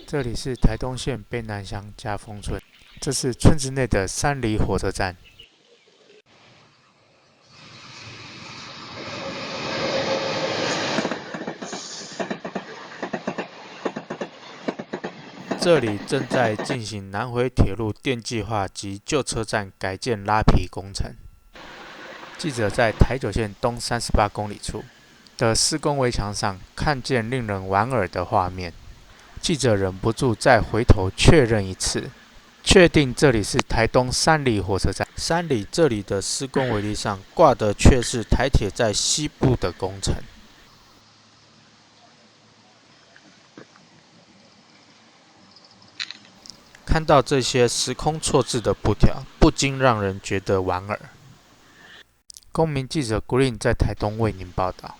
这里是台东县卑南乡嘉丰村，这是村子内的三里火车站。这里正在进行南回铁路电气化及旧车站改建拉皮工程。记者在台九线东38公里处的施工围墙上看见令人莞尔的画面，记者忍不住再回头确认一次，确定这里是台东三里火车站。三里这里的施工围篱上挂的却是台铁在西部的工程。看到这些时空错置的布条，不禁让人觉得莞尔。公民记者 Green 在台东为您报道。